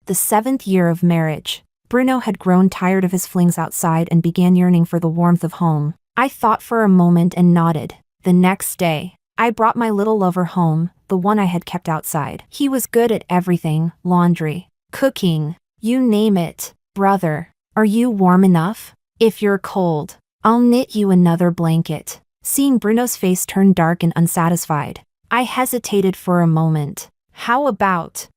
The 7th year of marriage. Bruno had grown tired of his flings outside and began yearning for the warmth of home. I thought for a moment and nodded. The next day, I brought my little lover home, the one I had kept outside. He was good at everything, laundry, cooking, you name it. Brother, are you warm enough? If you're cold, I'll knit you another blanket. Seeing Bruno's face turn dark and unsatisfied, I hesitated for a moment. How about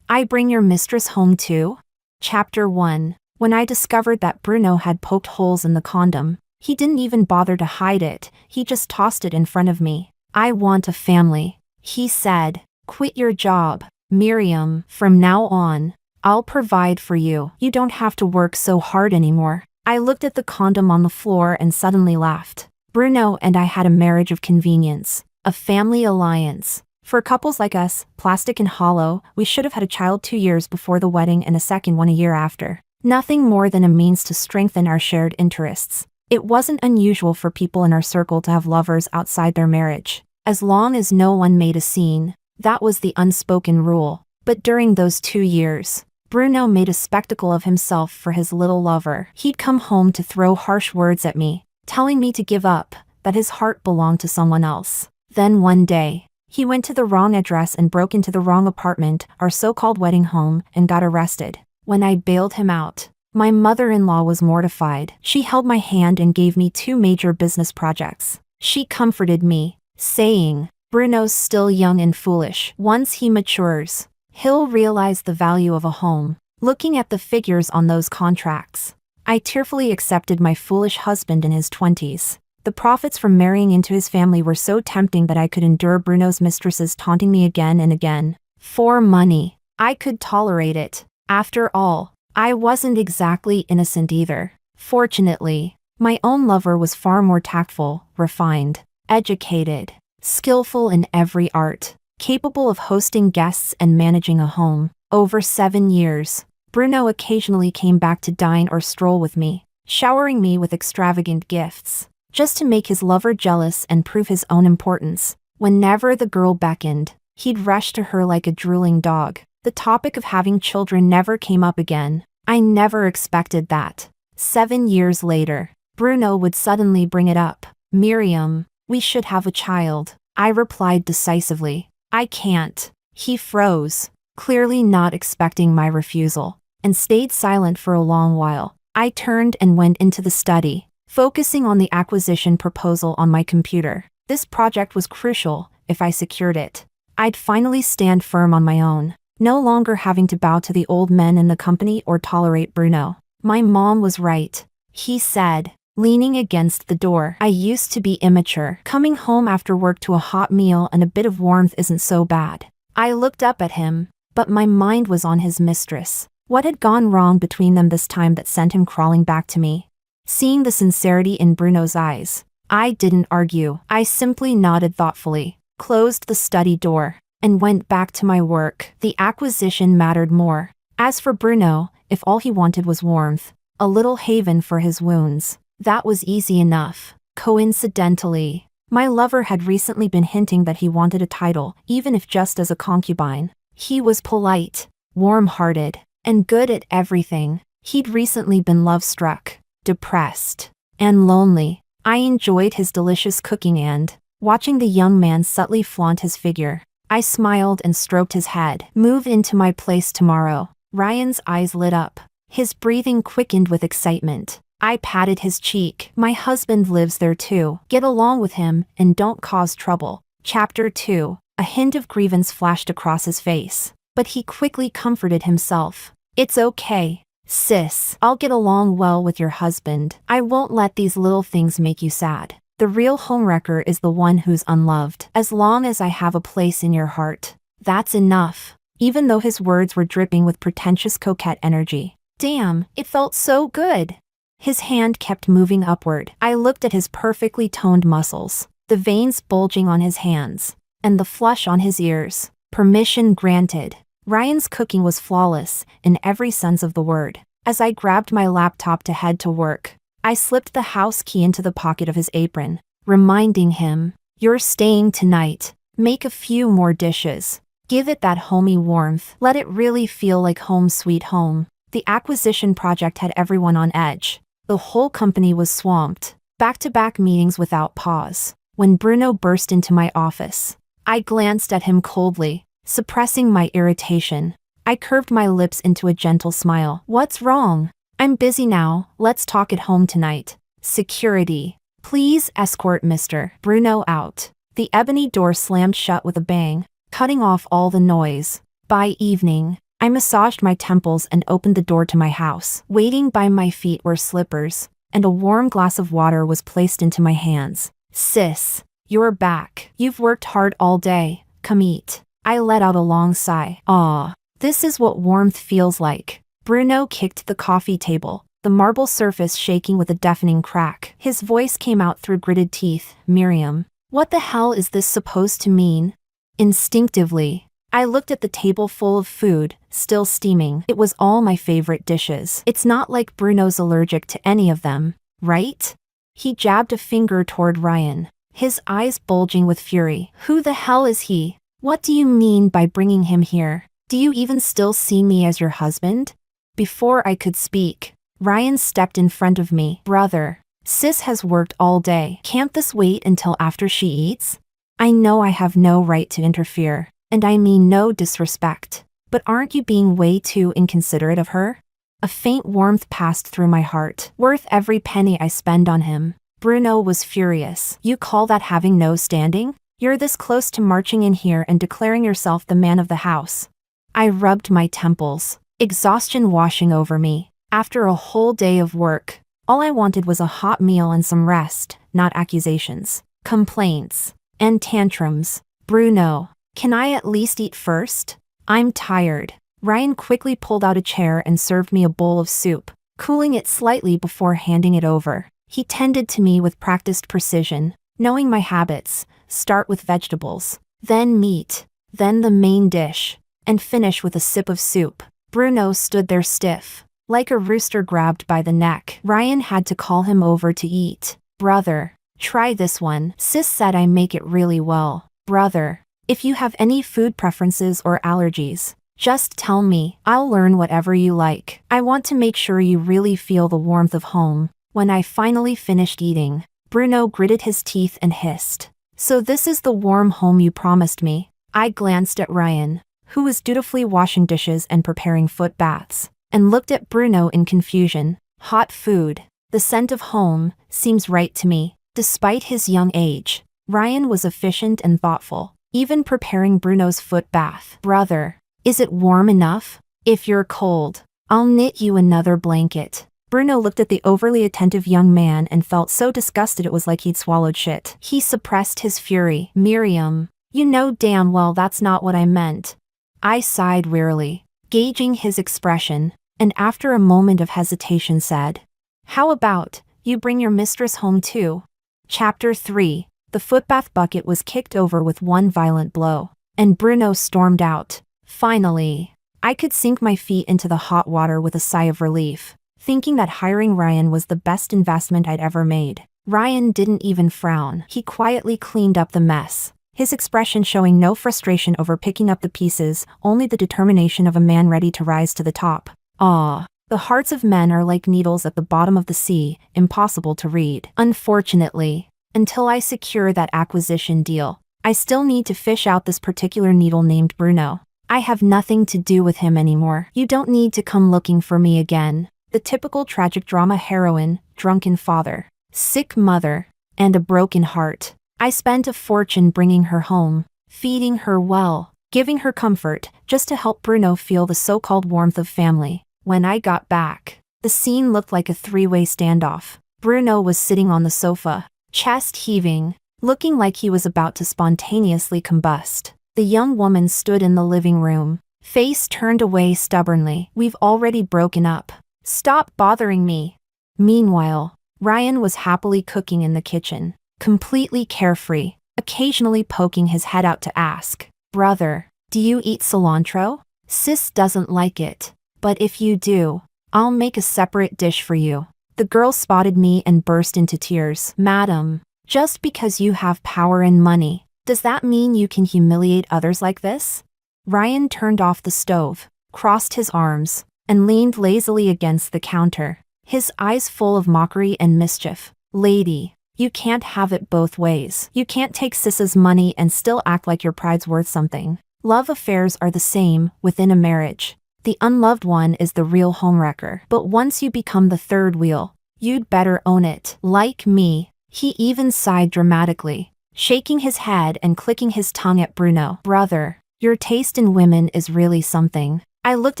I bring your mistress home too? Chapter 1. When I discovered that Bruno had poked holes in the condom, he didn't even bother to hide it, he just tossed it in front of me. I want a family, he said. Quit your job, Miriam. From now on, I'll provide for you. You don't have to work so hard anymore. I looked at the condom on the floor and suddenly laughed. Bruno and I had a marriage of convenience, a family alliance. For couples like us, plastic and hollow, we should have had a child 2 years before the wedding and a second one a year after. Nothing more than a means to strengthen our shared interests. It wasn't unusual for people in our circle to have lovers outside their marriage. As long as no one made a scene, that was the unspoken rule. But during those 2 years, Bruno made a spectacle of himself for his little lover. He'd come home to throw harsh words at me, telling me to give up, that his heart belonged to someone else. Then one day, he went to the wrong address and broke into the wrong apartment, our so-called wedding home, and got arrested. When I bailed him out, my mother-in-law was mortified. She held my hand and gave me 2 major business projects. She comforted me, saying, Bruno's still young and foolish. Once he matures, he'll realize the value of a home. Looking at the figures on those contracts, I tearfully accepted my foolish husband in his 20s. The profits from marrying into his family were so tempting that I could endure Bruno's mistresses taunting me again and again. For money, I could tolerate it. After all, I wasn't exactly innocent either. Fortunately, my own lover was far more tactful, refined, educated, skillful in every art, capable of hosting guests and managing a home. Over 7 years, Bruno occasionally came back to dine or stroll with me, showering me with extravagant gifts, just to make his lover jealous and prove his own importance. Whenever the girl beckoned, he'd rush to her like a drooling dog. The topic of having children never came up again. I never expected that. 7 years later, Bruno would suddenly bring it up. Miriam, we should have a child. I replied decisively. I can't. He froze, clearly not expecting my refusal, and stayed silent for a long while. I turned and went into the study, focusing on the acquisition proposal on my computer. This project was crucial. If I secured it, I'd finally stand firm on my own, no longer having to bow to the old men in the company or tolerate Bruno. My mom was right, he said, leaning against the door. I used to be immature. Coming home after work to a hot meal and a bit of warmth isn't so bad. I looked up at him, but my mind was on his mistress. What had gone wrong between them this time that sent him crawling back to me? Seeing the sincerity in Bruno's eyes, I didn't argue. I simply nodded thoughtfully, closed the study door, and went back to my work. The acquisition mattered more. As for Bruno, if all he wanted was warmth, a little haven for his wounds, that was easy enough. Coincidentally, my lover had recently been hinting that he wanted a title, even if just as a concubine. He was polite, warm-hearted, and good at everything. He'd recently been love-struck, depressed, and lonely. I enjoyed his delicious cooking and, watching the young man subtly flaunt his figure, I smiled and stroked his head. Move into my place tomorrow. Ryan's eyes lit up. His breathing quickened with excitement. I patted his cheek. My husband lives there too. Get along with him and don't cause trouble. Chapter 2. A hint of grievance flashed across his face, but he quickly comforted himself. It's okay, sis. I'll get along well with your husband. I won't let these little things make you sad. The real homewrecker is the one who's unloved. As long as I have a place in your heart, that's enough. Even though his words were dripping with pretentious coquette energy. Damn, it felt so good. His hand kept moving upward. I looked at his perfectly toned muscles, the veins bulging on his hands, and the flush on his ears. Permission granted. Ryan's cooking was flawless, in every sense of the word. As I grabbed my laptop to head to work, I slipped the house key into the pocket of his apron, reminding him, "You're staying tonight. Make a few more dishes. Give it that homey warmth. Let it really feel like home sweet home. The acquisition project had everyone on edge. The whole company was swamped. Back-to-back meetings without pause. When Bruno burst into my office, I glanced at him coldly, suppressing my irritation. I curved my lips into a gentle smile. What's wrong? I'm busy now. Let's talk at home tonight. Security. Please escort Mr. Bruno out. The ebony door slammed shut with a bang, cutting off all the noise. By evening, I massaged my temples and opened the door to my house. Waiting by my feet were slippers, and a warm glass of water was placed into my hands. Sis, you're back. You've worked hard all day. Come eat. I let out a long sigh. Ah, this is what warmth feels like. Bruno kicked the coffee table, the marble surface shaking with a deafening crack. His voice came out through gritted teeth. Miriam, what the hell is this supposed to mean? Instinctively, I looked at the table full of food, still steaming. It was all my favorite dishes. It's not like Bruno's allergic to any of them, right? He jabbed a finger toward Ryan, his eyes bulging with fury. Who the hell is he? What do you mean by bringing him here? Do you even still see me as your husband? Before I could speak, Ryan stepped in front of me. Brother, sis has worked all day. Can't this wait until after she eats? I know I have no right to interfere, and I mean no disrespect, but aren't you being way too inconsiderate of her? A faint warmth passed through my heart. Worth every penny I spend on him. Bruno was furious. You call that having no standing? You're this close to marching in here and declaring yourself the man of the house. I rubbed my temples, exhaustion washing over me. After a whole day of work, all I wanted was a hot meal and some rest, not accusations, complaints, and tantrums. Bruno, can I at least eat first? I'm tired. Ryan quickly pulled out a chair and served me a bowl of soup, cooling it slightly before handing it over. He tended to me with practiced precision, knowing my habits. Start with vegetables, then meat, then the main dish, and finish with a sip of soup. Bruno stood there stiff, like a rooster grabbed by the neck. Ryan had to call him over to eat. Brother, try this one. Sis said I make it really well. Brother, if you have any food preferences or allergies, just tell me. I'll learn whatever you like. I want to make sure you really feel the warmth of home. When I finally finished eating, Bruno gritted his teeth and hissed. So this is the warm home you promised me. I glanced at Ryan, who was dutifully washing dishes and preparing foot baths, and looked at Bruno in confusion. Hot food. The scent of home seems right to me. Despite his young age, Ryan was efficient and thoughtful, even preparing Bruno's foot bath. Brother, is it warm enough? If you're cold, I'll knit you another blanket. Bruno looked at the overly attentive young man and felt so disgusted it was like he'd swallowed shit. He suppressed his fury. Miriam, you know damn well that's not what I meant. I sighed wearily, gauging his expression, and after a moment of hesitation said, how about you bring your mistress home too? Chapter 3. The footbath bucket was kicked over with one violent blow, and Bruno stormed out. Finally, I could sink my feet into the hot water with a sigh of relief, thinking that hiring Ryan was the best investment I'd ever made. Ryan didn't even frown. He quietly cleaned up the mess, his expression showing no frustration over picking up the pieces, only the determination of a man ready to rise to the top. Ah, the hearts of men are like needles at the bottom of the sea, impossible to read. Unfortunately, until I secure that acquisition deal, I still need to fish out this particular needle named Bruno. I have nothing to do with him anymore. You don't need to come looking for me again. The typical tragic drama heroine, drunken father, sick mother, and a broken heart. I spent a fortune bringing her home, feeding her well, giving her comfort, just to help Bruno feel the so-called warmth of family. When I got back, the scene looked like a three-way standoff. Bruno was sitting on the sofa, chest heaving, looking like he was about to spontaneously combust. The young woman stood in the living room, face turned away stubbornly. We've already broken up. Stop bothering me. Meanwhile, Ryan was happily cooking in the kitchen, completely carefree, occasionally poking his head out to ask, brother, do you eat cilantro? Sis doesn't like it, but if you do, I'll make a separate dish for you. The girl spotted me and burst into tears. Madam, just because you have power and money, does that mean you can humiliate others like this? Ryan turned off the stove, crossed his arms, and leaned lazily against the counter, his eyes full of mockery and mischief. Lady, you can't have it both ways. You can't take Sis's money and still act like your pride's worth something. Love affairs are the same within a marriage. The unloved one is the real homewrecker. But once you become the third wheel, you'd better own it. Like me. He even sighed dramatically, shaking his head and clicking his tongue at Bruno. Brother, your taste in women is really something. I looked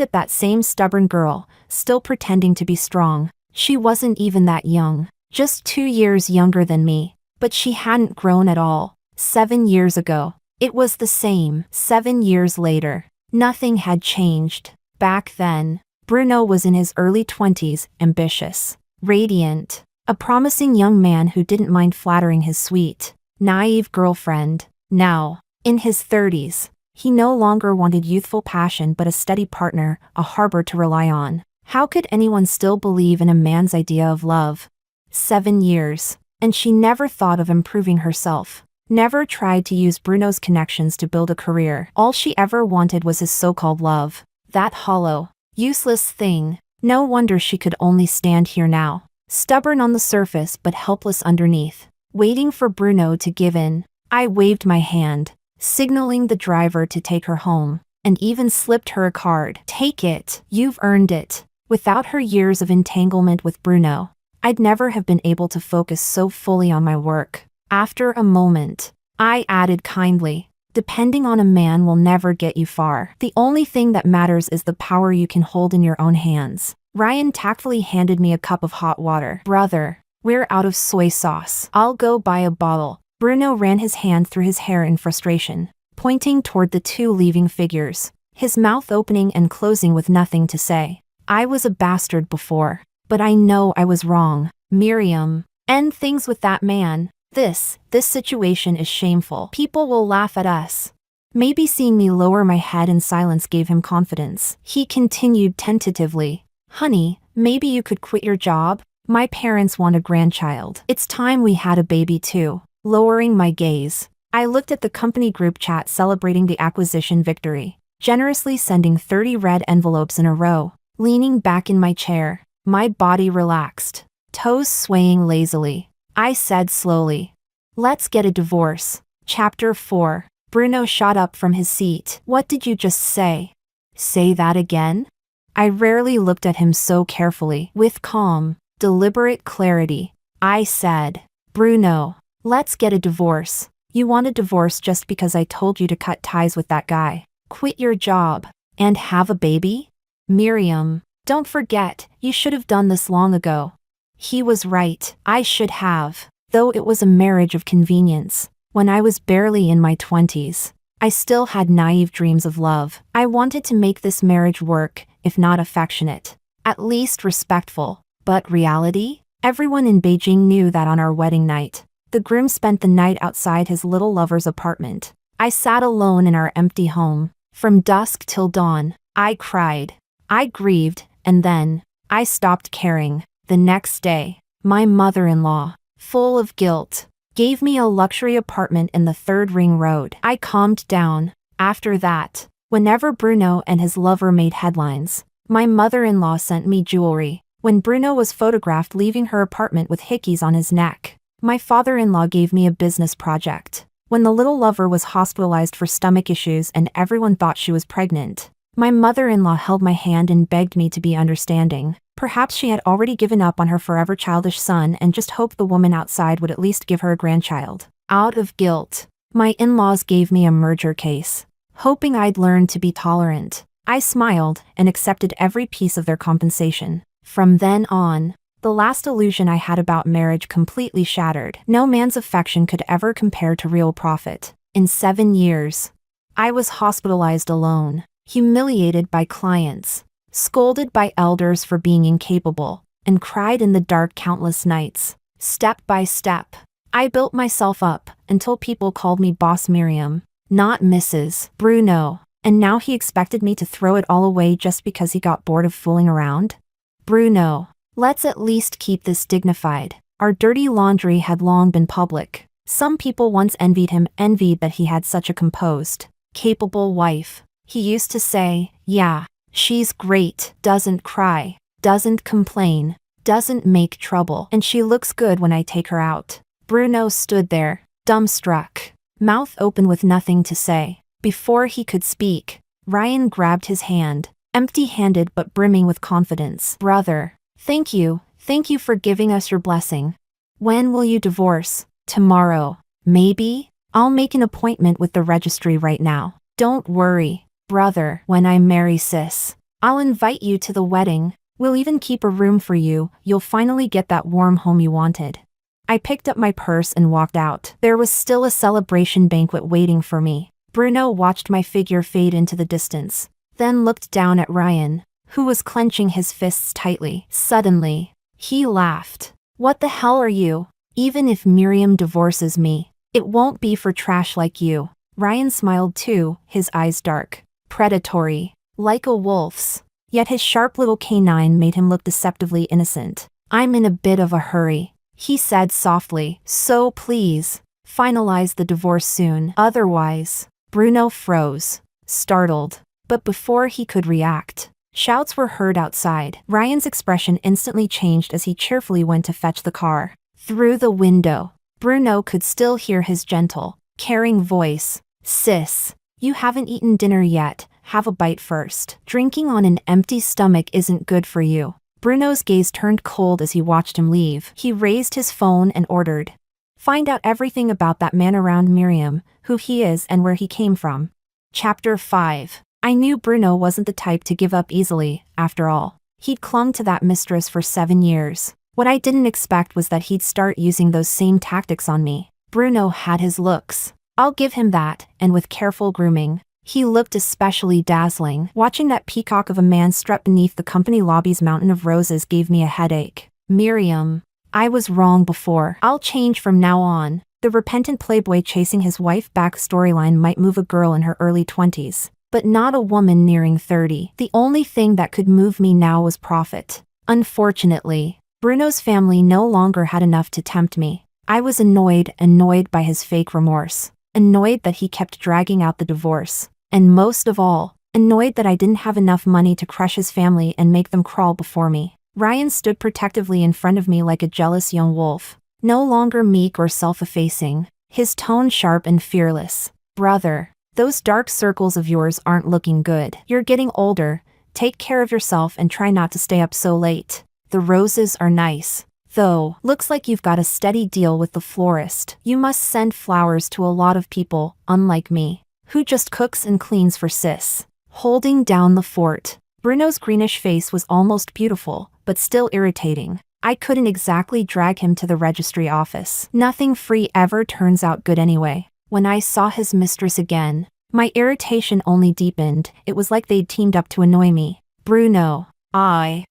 at that same stubborn girl, still pretending to be strong. She wasn't even that young, just 2 years younger than me, but she hadn't grown at all. 7 years ago, it was the same. 7 years later, nothing had changed. Back then, Bruno was in his early 20s, ambitious, radiant, a promising young man who didn't mind flattering his sweet, naive girlfriend. Now, in his 30s, he no longer wanted youthful passion but a steady partner, a harbor to rely on. How could anyone still believe in a man's idea of love? 7 years, and she never thought of improving herself. Never tried to use Bruno's connections to build a career. All she ever wanted was his so-called love. That hollow, useless thing. No wonder she could only stand here now, stubborn on the surface but helpless underneath, waiting for Bruno to give in. I waved my hand, signaling the driver to take her home, and even slipped her a card. Take it, you've earned it. Without her years of entanglement with Bruno, I'd never have been able to focus so fully on my work. After a moment, I added kindly, depending on a man will never get you far. The only thing that matters is the power you can hold in your own hands. Ryan tactfully handed me a cup of hot water. Brother, we're out of soy sauce. I'll go buy a bottle. Bruno ran his hand through his hair in frustration, pointing toward the two leaving figures, his mouth opening and closing with nothing to say. I was a bastard before, but I know I was wrong. Miriam, end things with that man. This situation is shameful. People will laugh at us. Maybe seeing me lower my head in silence gave him confidence. He continued tentatively. Honey, maybe you could quit your job? My parents want a grandchild. It's time we had a baby too. Lowering my gaze, I looked at the company group chat celebrating the acquisition victory, generously sending 30 red envelopes in a row. Leaning back in my chair, my body relaxed, toes swaying lazily. I said slowly, let's get a divorce. Chapter 4. Bruno shot up from his seat. What did you just say? Say that again? I rarely looked at him so carefully. With calm, deliberate clarity, I said, Bruno, let's get a divorce. You want a divorce just because I told you to cut ties with that guy, quit your job, and have a baby? Miriam, don't forget, you should have done this long ago. He was right. I should have. Though it was a marriage of convenience. When I was barely in my 20s, I still had naive dreams of love. I wanted to make this marriage work, if not affectionate, at least respectful. But reality? Everyone in Beijing knew that on our wedding night, the groom spent the night outside his little lover's apartment. I sat alone in our empty home. From dusk till dawn, I cried. I grieved, and then, I stopped caring. The next day, my mother-in-law, full of guilt, gave me a luxury apartment in the 3rd Ring Road. I calmed down. After that, whenever Bruno and his lover made headlines, my mother-in-law sent me jewelry. When Bruno was photographed leaving her apartment with hickeys on his neck, my father-in-law gave me a business project. When the little lover was hospitalized for stomach issues and everyone thought she was pregnant, my mother-in-law held my hand and begged me to be understanding. Perhaps she had already given up on her forever childish son and just hoped the woman outside would at least give her a grandchild. Out of guilt, my in-laws gave me a merger case, hoping I'd learn to be tolerant. I smiled and accepted every piece of their compensation. From then on, the last illusion I had about marriage completely shattered. No man's affection could ever compare to real profit. In 7 years, I was hospitalized alone, humiliated by clients, scolded by elders for being incapable, and cried in the dark countless nights. Step by step, I built myself up until people called me Boss Miriam, not Mrs. Bruno, and now he expected me to throw it all away just because he got bored of fooling around? Bruno, let's at least keep this dignified. Our dirty laundry had long been public. Some people once envied him, envied that he had such a composed, capable wife. He used to say, yeah, she's great, doesn't cry, doesn't complain, doesn't make trouble, and she looks good when I take her out. Bruno stood there, dumbstruck, mouth open with nothing to say. Before he could speak, Ryan grabbed his hand, empty-handed but brimming with confidence. Brother, thank you for giving us your blessing. When will you divorce? Tomorrow. Maybe? I'll make an appointment with the registry right now. Don't worry, brother, when I marry sis, I'll invite you to the wedding. We'll even keep a room for you. You'll finally get that warm home you wanted. I picked up my purse and walked out. There was still a celebration banquet waiting for me. Bruno watched my figure fade into the distance, then looked down at Ryan, who was clenching his fists tightly. Suddenly, he laughed. What the hell are you? Even if Miriam divorces me, it won't be for trash like you. Ryan smiled too, his eyes dark, predatory, like a wolf's. Yet his sharp little canine made him look deceptively innocent. I'm in a bit of a hurry, he said softly, so please, finalize the divorce soon. Otherwise, Bruno froze, startled. But before he could react, shouts were heard outside. Ryan's expression instantly changed as he cheerfully went to fetch the car. Through the window, Bruno could still hear his gentle, caring voice. Sis, you haven't eaten dinner yet, have a bite first. Drinking on an empty stomach isn't good for you. Bruno's gaze turned cold as he watched him leave. He raised his phone and ordered, find out everything about that man around Miriam, who he is and where he came from. Chapter 5. I knew Bruno wasn't the type to give up easily, after all. He'd clung to that mistress for 7 years. What I didn't expect was that he'd start using those same tactics on me. Bruno had his looks. I'll give him that, and with careful grooming, he looked especially dazzling. Watching that peacock of a man strut beneath the company lobby's mountain of roses gave me a headache. Miriam. I was wrong before. I'll change from now on. The repentant playboy chasing his wife back storyline might move a girl in her early 20s, but not a woman nearing 30. The only thing that could move me now was profit. Unfortunately, Bruno's family no longer had enough to tempt me. I was annoyed by his fake remorse, annoyed that he kept dragging out the divorce, and most of all, annoyed that I didn't have enough money to crush his family and make them crawl before me. Ryan stood protectively in front of me like a jealous young wolf, no longer meek or self-effacing, his tone sharp and fearless. Brother, those dark circles of yours aren't looking good. You're getting older, take care of yourself and try not to stay up so late. The roses are nice, though. Looks like you've got a steady deal with the florist. You must send flowers to a lot of people, unlike me, who just cooks and cleans for sis. Holding down the fort. Bruno's greenish face was almost beautiful, but still irritating. I couldn't exactly drag him to the registry office. Nothing free ever turns out good anyway. When I saw his mistress again, my irritation only deepened. It was like they'd teamed up to annoy me. Bruno, I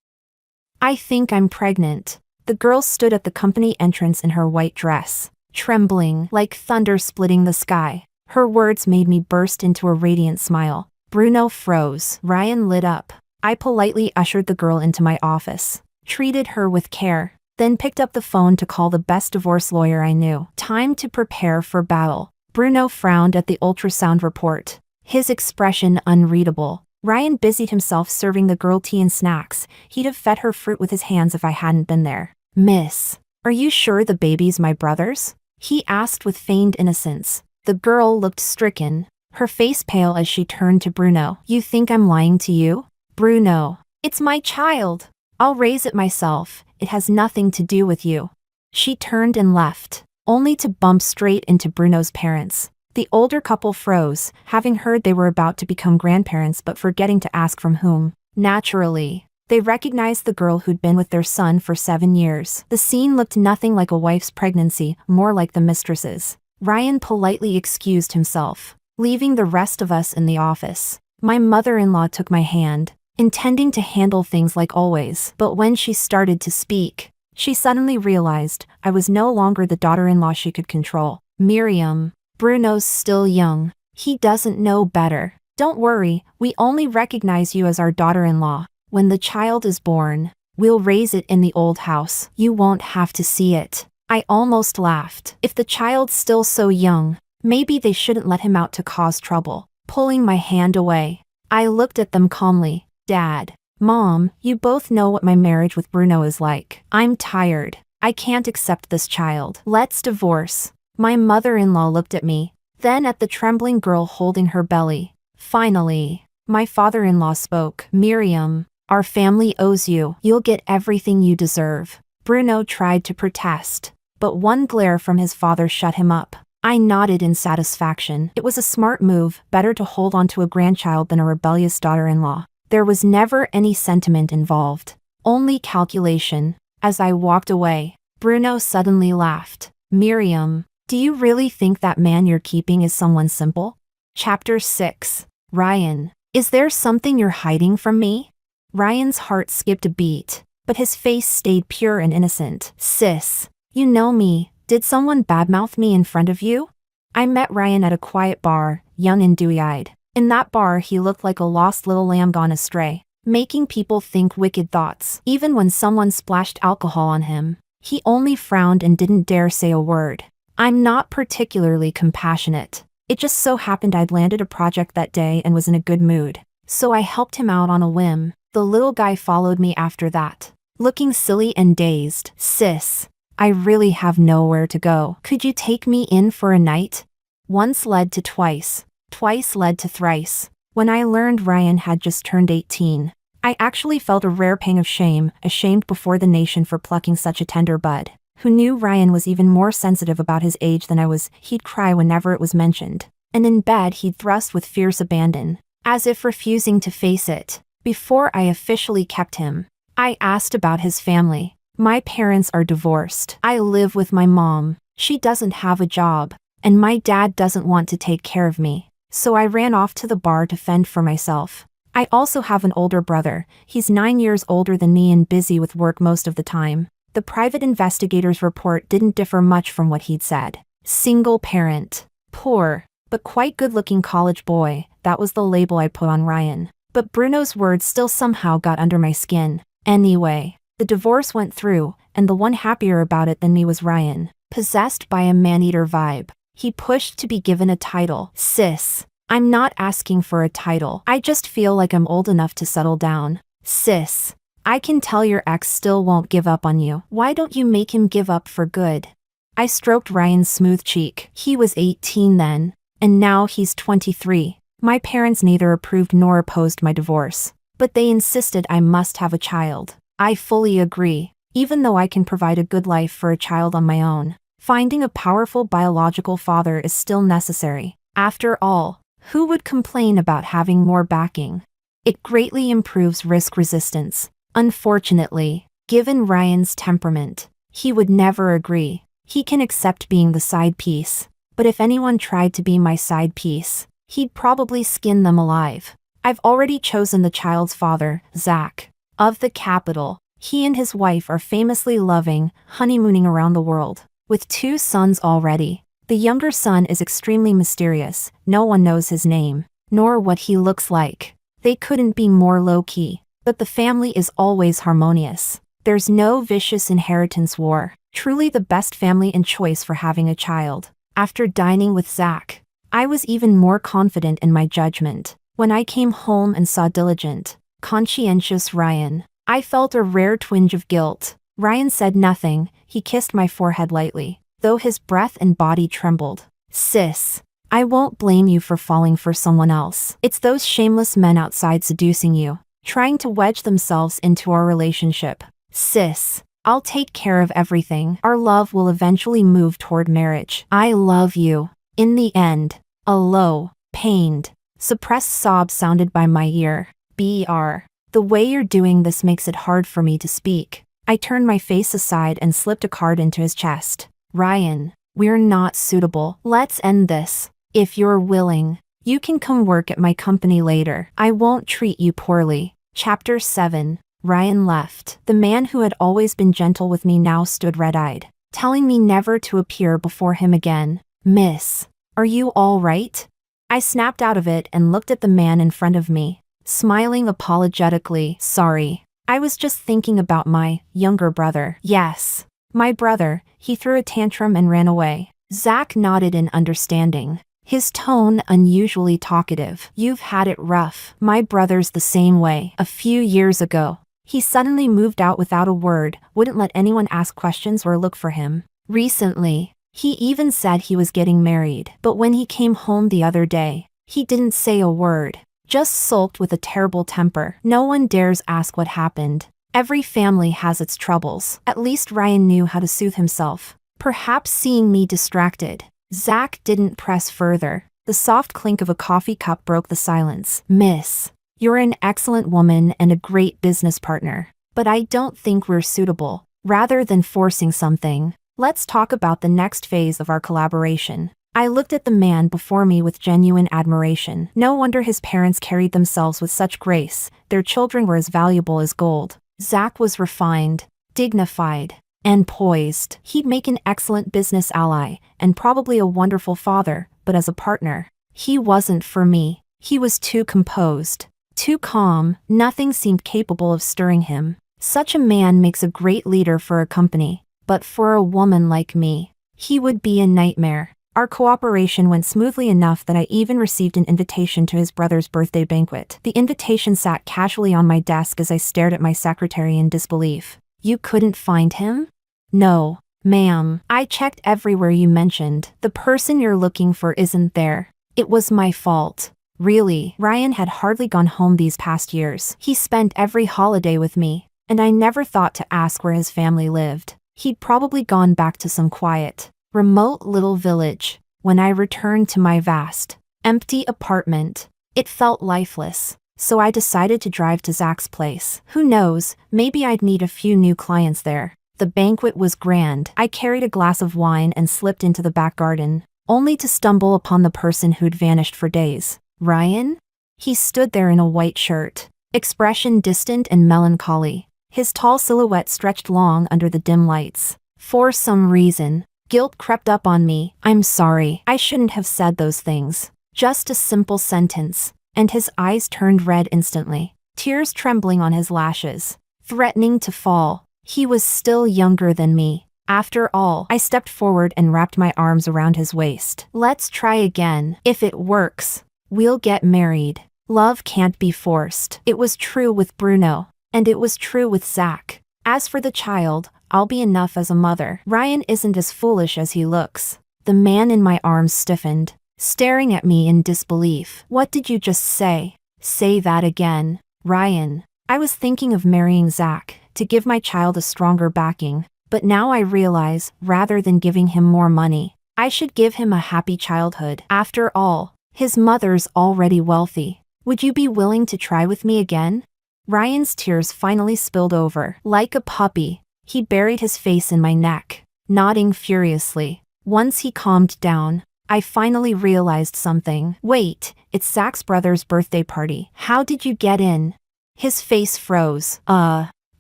think I'm pregnant. The girl stood at the company entrance in her white dress, trembling like thunder splitting the sky. Her words made me burst into a radiant smile. Bruno froze. Ryan lit up. I politely ushered the girl into my office, treated her with care, then picked up the phone to call the best divorce lawyer I knew. Time to prepare for battle. Bruno frowned at the ultrasound report, his expression unreadable. Ryan busied himself serving the girl tea and snacks. He'd have fed her fruit with his hands if I hadn't been there. Miss, are you sure the baby's my brother's? He asked with feigned innocence. The girl looked stricken, her face pale as she turned to Bruno. You think I'm lying to you? Bruno, it's my child. I'll raise it myself. It has nothing to do with you. She turned and left, only to bump straight into Bruno's parents. The older couple froze, having heard they were about to become grandparents but forgetting to ask from whom. Naturally, they recognized the girl who'd been with their son for 7 years. The scene looked nothing like a wife's pregnancy, more like the mistress's. Ryan politely excused himself, leaving the rest of us in the office. My mother-in-law took my hand, intending to handle things like always. But when she started to speak, she suddenly realized I was no longer the daughter-in-law she could control. Miriam, Bruno's still young. He doesn't know better. Don't worry, we only recognize you as our daughter-in-law. When the child is born, we'll raise it in the old house. You won't have to see it. I almost laughed. If the child's still so young, maybe they shouldn't let him out to cause trouble. Pulling my hand away, I looked at them calmly. Dad, Mom, you both know what my marriage with Bruno is like. I'm tired. I can't accept this child. Let's divorce. My mother-in-law looked at me, then at the trembling girl holding her belly. Finally, my father-in-law spoke. Miriam, our family owes you. You'll get everything you deserve. Bruno tried to protest, but one glare from his father shut him up. I nodded in satisfaction. It was a smart move, better to hold on to a grandchild than a rebellious daughter-in-law. There was never any sentiment involved, only calculation. As I walked away, Bruno suddenly laughed. Miriam, do you really think that man you're keeping is someone simple? Chapter 6. Ryan, is there something you're hiding from me? Ryan's heart skipped a beat, but his face stayed pure and innocent. Sis, you know me. Did someone badmouth me in front of you? I met Ryan at a quiet bar, young and dewy-eyed. In that bar he looked like a lost little lamb gone astray, making people think wicked thoughts. Even when someone splashed alcohol on him, he only frowned and didn't dare say a word. I'm not particularly compassionate. It just so happened I'd landed a project that day and was in a good mood, so I helped him out on a whim. The little guy followed me after that, looking silly and dazed. Sis, I really have nowhere to go. Could you take me in for a night? Once led to twice. Twice led to thrice. When I learned Ryan had just turned 18, I actually felt a rare pang of shame, ashamed before the nation for plucking such a tender bud. Who knew Ryan was even more sensitive about his age than I was? He'd cry whenever it was mentioned, and in bed he'd thrust with fierce abandon, as if refusing to face it. Before I officially kept him, I asked about his family. My parents are divorced. I live with my mom. She doesn't have a job, and my dad doesn't want to take care of me. So I ran off to the bar to fend for myself. I also have an older brother. He's 9 years older than me and busy with work most of the time. The private investigator's report didn't differ much from what he'd said. Single parent. Poor, but quite good-looking college boy. That was the label I put on Ryan. But Bruno's words still somehow got under my skin. Anyway, the divorce went through, and the one happier about it than me was Ryan. Possessed by a man-eater vibe, he pushed to be given a title. Sis, I'm not asking for a title. I just feel like I'm old enough to settle down. Sis, I can tell your ex still won't give up on you. Why don't you make him give up for good? I stroked Ryan's smooth cheek. He was 18 then, and now he's 23. My parents neither approved nor opposed my divorce, but they insisted I must have a child. I fully agree. Even though I can provide a good life for a child on my own, finding a powerful biological father is still necessary. After all, who would complain about having more backing? It greatly improves risk resistance. Unfortunately, given Ryan's temperament, he would never agree. He can accept being the side piece, but if anyone tried to be my side piece, he'd probably skin them alive. I've already chosen the child's father, Zach. Of the capital, he and his wife are famously loving, honeymooning around the world, with 2 sons already. The younger son is extremely mysterious. No one knows his name, nor what he looks like. They couldn't be more low-key, but the family is always harmonious. There's no vicious inheritance war. Truly the best family and choice for having a child. After dining with Zach, I was even more confident in my judgment. When I came home and saw diligent, conscientious Ryan, I felt a rare twinge of guilt. Ryan said nothing. He kissed my forehead lightly, though his breath and body trembled. Sis, I won't blame you for falling for someone else. It's those shameless men outside seducing you, trying to wedge themselves into our relationship. Sis, I'll take care of everything. Our love will eventually move toward marriage. I love you. In the end, a low, pained, suppressed sob sounded by my ear. Br. The way you're doing this makes it hard for me to speak. I turned my face aside and slipped a card into his chest. Ryan, we're not suitable. Let's end this. If you're willing, you can come work at my company later. I won't treat you poorly. Chapter 7. Ryan left. The man who had always been gentle with me now stood red-eyed, telling me never to appear before him again. Miss, are you all right? I snapped out of it and looked at the man in front of me, smiling apologetically. Sorry, I was just thinking about my younger brother. Yes, my brother. He threw a tantrum and ran away. Zach nodded in understanding. his tone unusually talkative. "You've had it rough. My brother's the same way. A few years ago, he suddenly moved out without a word, wouldn't let anyone ask questions or look for him. Recently, he even said he was getting married. But when he came home the other day, he didn't say a word. Just sulked with a terrible temper. No one dares ask what happened. Every family has its troubles." At least Ryan knew how to soothe himself. Perhaps seeing me distracted, Zach didn't press further. The soft clink of a coffee cup broke the silence. "Miss, you're an excellent woman and a great business partner. But I don't think we're suitable. Rather than forcing something, let's talk about the next phase of our collaboration." I looked at the man before me with genuine admiration. No wonder his parents carried themselves with such grace. Their children were as valuable as gold. Zach was refined, dignified, and poised. He'd make an excellent business ally, and probably a wonderful father, but as a partner, he wasn't for me. He was too composed, too calm, nothing seemed capable of stirring him. Such a man makes a great leader for a company, but for a woman like me, he would be a nightmare. Our cooperation went smoothly enough that I even received an invitation to his brother's birthday banquet. The invitation sat casually on my desk as I stared at my secretary in disbelief. "You couldn't find him?" "No, ma'am. I checked everywhere you mentioned. The person you're looking for isn't there. It was my fault." Really, Ryan had hardly gone home these past years. He spent every holiday with me, and I never thought to ask where his family lived. He'd probably gone back to some quiet, remote little village. When I returned to my vast, empty apartment, it felt lifeless. So I decided to drive to Zach's place. Who knows, maybe I'd meet a few new clients there. The banquet was grand. I carried a glass of wine and slipped into the back garden, only to stumble upon the person who'd vanished for days. Ryan? He stood there in a white shirt, expression distant and melancholy. His tall silhouette stretched long under the dim lights. For some reason, guilt crept up on me. "I'm sorry. I shouldn't have said those things." Just a simple sentence, and his eyes turned red instantly, tears trembling on his lashes, threatening to fall. He was still younger than me. After all, I stepped forward and wrapped my arms around his waist. "Let's try again. If it works, we'll get married. Love can't be forced." It was true with Bruno, and it was true with Zach. As for the child, I'll be enough as a mother. Ryan isn't as foolish as he looks. The man in my arms stiffened, staring at me in disbelief. "What did you just say?" "Say that again." "Ryan, I was thinking of marrying Zach, to give my child a stronger backing. But now I realize, rather than giving him more money, I should give him a happy childhood. After all, his mother's already wealthy. Would you be willing to try with me again?" Ryan's tears finally spilled over. Like a puppy, he buried his face in my neck, nodding furiously. Once he calmed down, I finally realized something. "Wait, it's Zach's brother's birthday party. How did you get in?" His face froze.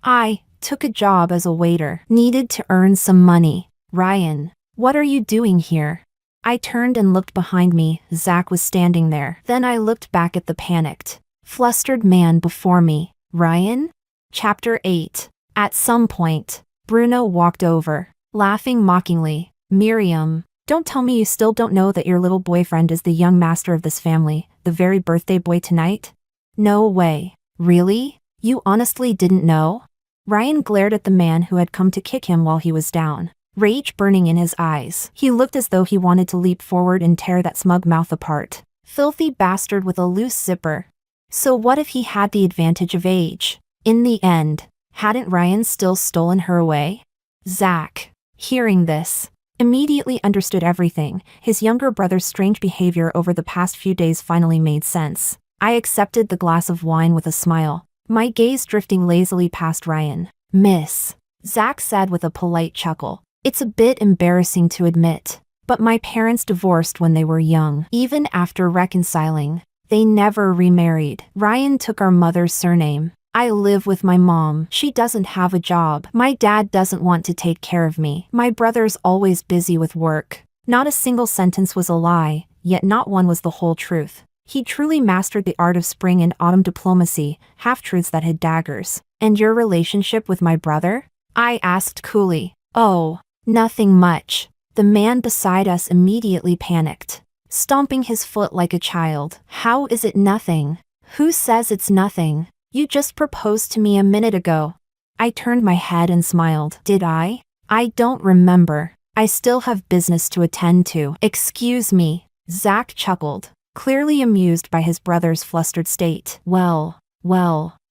I took a job as a waiter. Needed to earn some money." "Ryan, what are you doing here?" I turned and looked behind me. Zach was standing there. Then I looked back at the panicked, flustered man before me. "Ryan?" Chapter 8. At some point, Bruno walked over, laughing mockingly. "Miriam, don't tell me you still don't know that your little boyfriend is the young master of this family, the very birthday boy tonight?" "No way." "Really? You honestly didn't know?" Ryan glared at the man who had come to kick him while he was down, rage burning in his eyes. He looked as though he wanted to leap forward and tear that smug mouth apart. Filthy bastard with a loose zipper. So what if he had the advantage of age? In the end, hadn't Ryan still stolen her away? Zach, hearing this, immediately understood everything. His younger brother's strange behavior over the past few days finally made sense. I accepted the glass of wine with a smile, my gaze drifting lazily past Ryan. "Miss," Zach said with a polite chuckle. "It's a bit embarrassing to admit, but my parents divorced when they were young. Even after reconciling, they never remarried. Ryan took our mother's surname. I live with my mom. She doesn't have a job. My dad doesn't want to take care of me. My brother's always busy with work." Not a single sentence was a lie, yet not one was the whole truth. He truly mastered the art of spring and autumn diplomacy, half-truths that hid daggers. "And your relationship with my brother?" I asked coolly. "Oh, nothing much." The man beside us immediately panicked. stomping his foot like a child. How is it nothing? Who says it's nothing? You just proposed to me a minute ago. I turned my head and smiled. Did I? I don't remember. I still have business to attend to. Excuse me. Zach chuckled, clearly amused by his brother's flustered state. Well,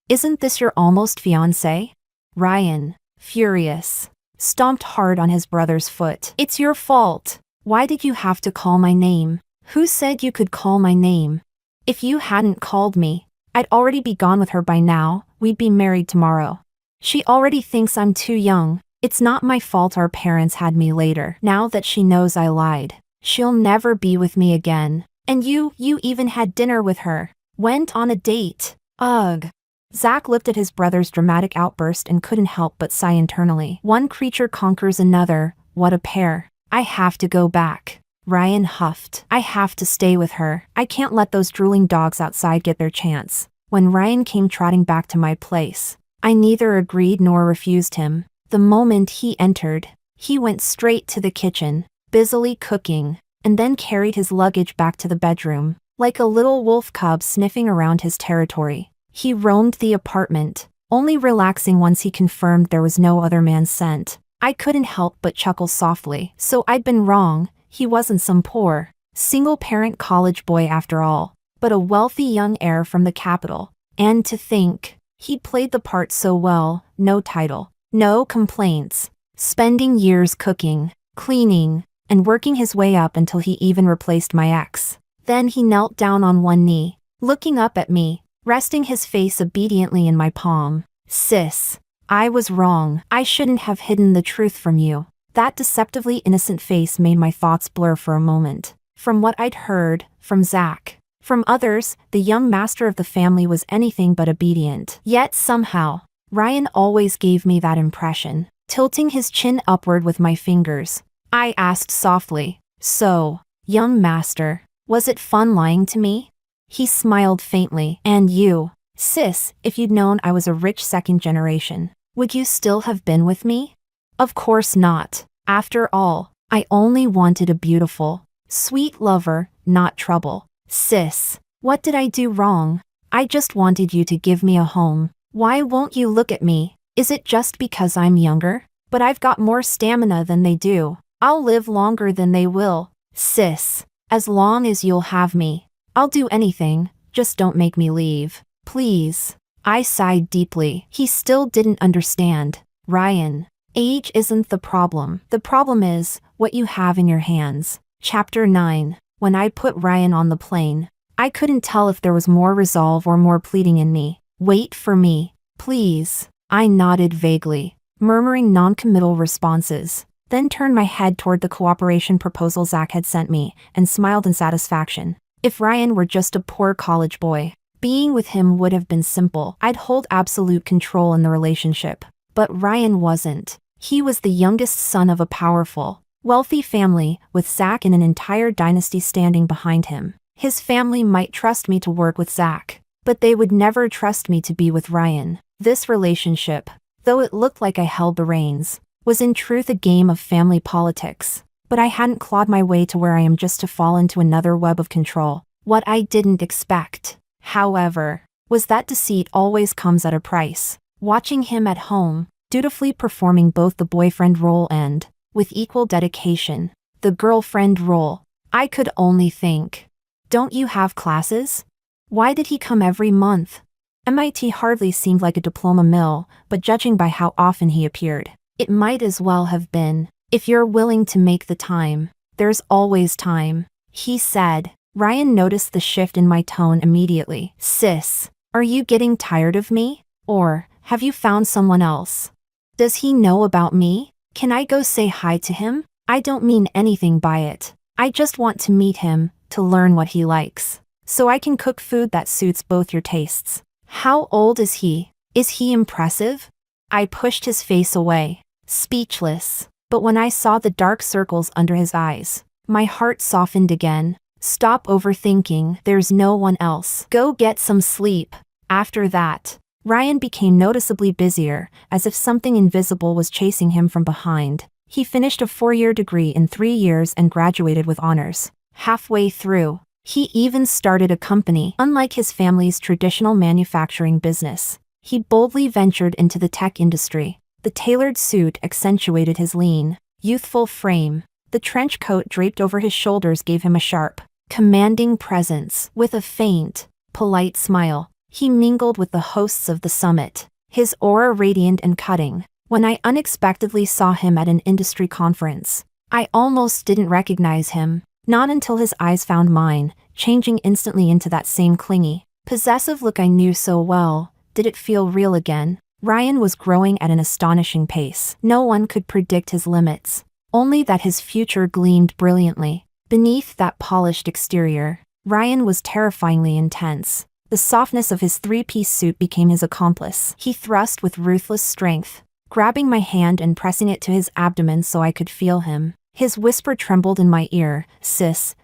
isn't this your almost fiancé? Ryan, furious, stomped hard on his brother's foot. It's your fault. Why did you have to call my name? Who said you could call my name? If you hadn't called me, I'd already be gone with her by now. We'd be married tomorrow. She already thinks I'm too young. It's not my fault our parents had me later. Now that she knows I lied, she'll never be with me again. And you even had dinner with her. Went on a date. Ugh. Zach looked at his brother's dramatic outburst and couldn't help but sigh internally. One creature conquers another. What a pair. I have to go back. Ryan huffed. I have to stay with her. I can't let those drooling dogs outside get their chance. When Ryan came trotting back to my place, I neither agreed nor refused him. The moment he entered, he went straight to the kitchen, busily cooking, and then carried his luggage back to the bedroom. Like a little wolf cub sniffing around his territory, he roamed the apartment, only relaxing once he confirmed there was no other man's scent. I couldn't help but chuckle softly. So I'd been wrong. He wasn't some poor, single-parent college boy after all, but a wealthy young heir from the capital. And to think, he played the part so well. No title, no complaints, spending years cooking, cleaning, and working his way up until he even replaced my ex. Then he knelt down on one knee, looking up at me, resting his face obediently in my palm. Sis, I was wrong. I shouldn't have hidden the truth from you. That deceptively innocent face made my thoughts blur for a moment. From what I'd heard, from Zach, from others, the young master of the family was anything but obedient. Yet somehow, Ryan always gave me that impression. Tilting his chin upward with my fingers, I asked softly, so, young master, was it fun lying to me? He smiled faintly. And you, sis, if you'd known I was a rich second generation, would you still have been with me? Of course not. After all, I only wanted a beautiful, sweet lover, not trouble. Sis, what did I do wrong? I just wanted you to give me a home. Why won't you look at me? Is it just because I'm younger? But I've got more stamina than they do. I'll live longer than they will. Sis, as long as you'll have me, I'll do anything, just don't make me leave. Please. I sighed deeply. He still didn't understand. Ryan, age isn't the problem. The problem is what you have in your hands. Chapter 9. When I put Ryan on the plane, I couldn't tell if there was more resolve or more pleading in me. Wait for me, please. I nodded vaguely, murmuring non-committal responses, then turned my head toward the cooperation proposal Zach had sent me and smiled in satisfaction. If Ryan were just a poor college boy, being with him would have been simple. I'd hold absolute control in the relationship. But Ryan wasn't. He was the youngest son of a powerful, wealthy family, with Zach and an entire dynasty standing behind him. His family might trust me to work with Zach, but they would never trust me to be with Ryan. This relationship, though it looked like I held the reins, was in truth a game of family politics. But I hadn't clawed my way to where I am just to fall into another web of control. What I didn't expect, however, was that deceit always comes at a price. Watching him at home, dutifully performing both the boyfriend role and, with equal dedication, the girlfriend role, I could only think, don't you have classes? Why did he come every month? MIT hardly seemed like a diploma mill, but judging by how often he appeared, it might as well have been. If you're willing to make the time, there's always time, he said. Ryan noticed the shift in my tone immediately. Sis, are you getting tired of me? Or, have you found someone else? Does he know about me? Can I go say hi to him? I don't mean anything by it. I just want to meet him, to learn what he likes, so I can cook food that suits both your tastes. How old is he? Is he impressive? I pushed his face away, speechless. But when I saw the dark circles under his eyes, my heart softened again. Stop overthinking. There's no one else. Go get some sleep. After that, Ryan became noticeably busier, as if something invisible was chasing him from behind. He finished a 4-year degree in 3 years and graduated with honors. Halfway through, he even started a company. Unlike his family's traditional manufacturing business, he boldly ventured into the tech industry. The tailored suit accentuated his lean, youthful frame. The trench coat draped over his shoulders gave him a sharp, commanding presence. With a faint, polite smile, he mingled with the hosts of the summit, his aura radiant and cutting. When I unexpectedly saw him at an industry conference, I almost didn't recognize him. Not until his eyes found mine, changing instantly into that same clingy, possessive look I knew so well. Did it feel real again? Ryan was growing at an astonishing pace. No one could predict his limits, only that his future gleamed brilliantly. Beneath that polished exterior, Ryan was terrifyingly intense. The softness of his three-piece suit became his accomplice. He thrust with ruthless strength, grabbing my hand and pressing it to his abdomen so I could feel him. His whisper trembled in my ear, sis,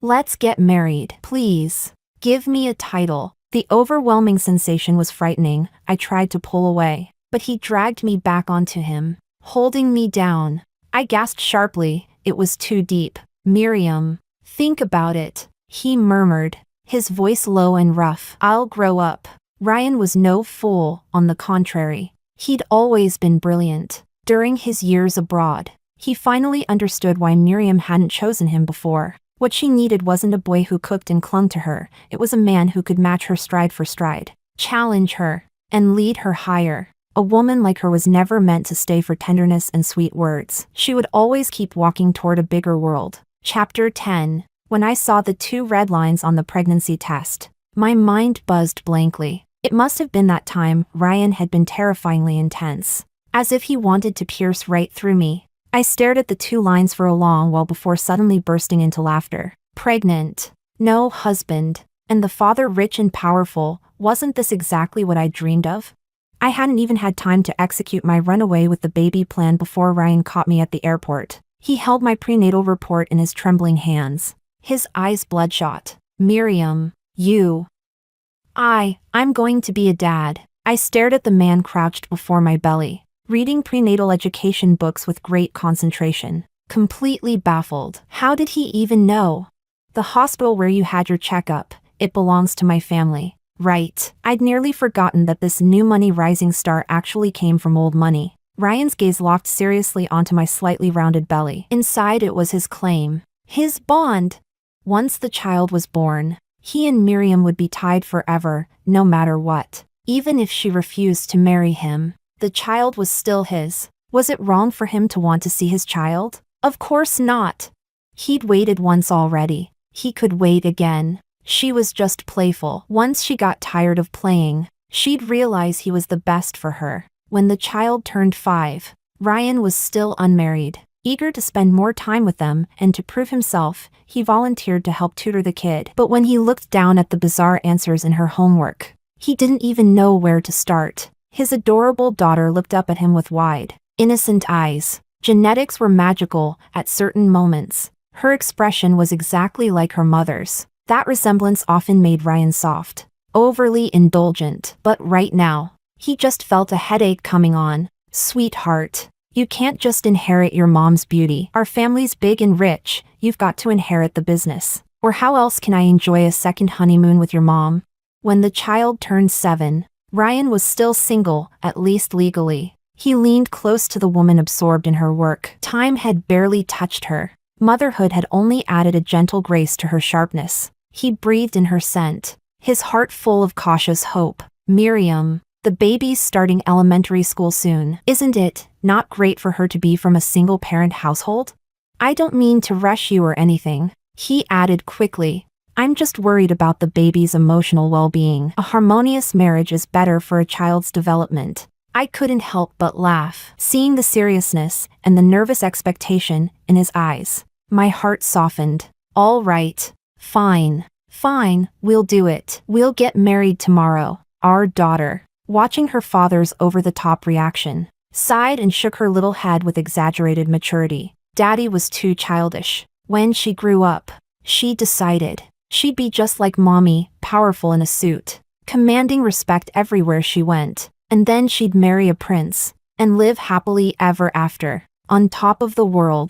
let's get married, please. Give me a title. The overwhelming sensation was frightening. I tried to pull away, but he dragged me back onto him, holding me down. I gasped sharply. It was too deep. Miriam, think about it, he murmured, his voice low and rough. I'll grow up. Ryan was no fool, on the contrary. He'd always been brilliant. During his years abroad, he finally understood why Miriam hadn't chosen him before. What she needed wasn't a boy who cooked and clung to her, it was a man who could match her stride for stride, challenge her, and lead her higher. A woman like her was never meant to stay for tenderness and sweet words. She would always keep walking toward a bigger world. Chapter 10. When I saw the 2 red lines on the pregnancy test, my mind buzzed blankly. It must have been that time Ryan had been terrifyingly intense, as if he wanted to pierce right through me. I stared at the 2 lines for a long while before suddenly bursting into laughter. Pregnant, no husband, and the father rich and powerful. Wasn't this exactly what I dreamed of? I hadn't even had time to execute my runaway with the baby plan before Ryan caught me at the airport. He held my prenatal report in his trembling hands, his eyes bloodshot. Miriam, I'm going to be a dad. I stared at the man crouched before my belly, reading prenatal education books with great concentration, completely baffled. How did he even know? The hospital where you had your checkup, it belongs to my family. Right. I'd nearly forgotten that this new money rising star actually came from old money. Ryan's gaze locked seriously onto my slightly rounded belly. Inside it was his claim, his bond. Once the child was born, he and Miriam would be tied forever, no matter what. Even if she refused to marry him, the child was still his. Was it wrong for him to want to see his child? Of course not. He'd waited once already. He could wait again. She was just playful. Once she got tired of playing, she'd realize he was the best for her. When the child turned 5, Ryan was still unmarried. Eager to spend more time with them and to prove himself, he volunteered to help tutor the kid. But when he looked down at the bizarre answers in her homework, he didn't even know where to start. His adorable daughter looked up at him with wide, innocent eyes. Genetics were magical at certain moments. Her expression was exactly like her mother's. That resemblance often made Ryan soft, overly indulgent. But right now, he just felt a headache coming on. Sweetheart, you can't just inherit your mom's beauty. Our family's big and rich, you've got to inherit the business. Or how else can I enjoy a second honeymoon with your mom? When the child turned 7, Ryan was still single, at least legally. He leaned close to the woman absorbed in her work. Time had barely touched her. Motherhood had only added a gentle grace to her sharpness. He breathed in her scent, his heart full of cautious hope. Miriam, the baby's starting elementary school soon. Isn't it not great for her to be from a single-parent household? I don't mean to rush you or anything, he added quickly. I'm just worried about the baby's emotional well-being. A harmonious marriage is better for a child's development. I couldn't help but laugh, seeing the seriousness and the nervous expectation in his eyes. My heart softened. All right. Fine, we'll do it. We'll get married tomorrow. Our daughter, watching her father's over-the-top reaction, sighed and shook her little head with exaggerated maturity. Daddy was too childish. When she grew up, she decided she'd be just like Mommy, powerful in a suit, commanding respect everywhere she went. And then she'd marry a prince and live happily ever after, on top of the world.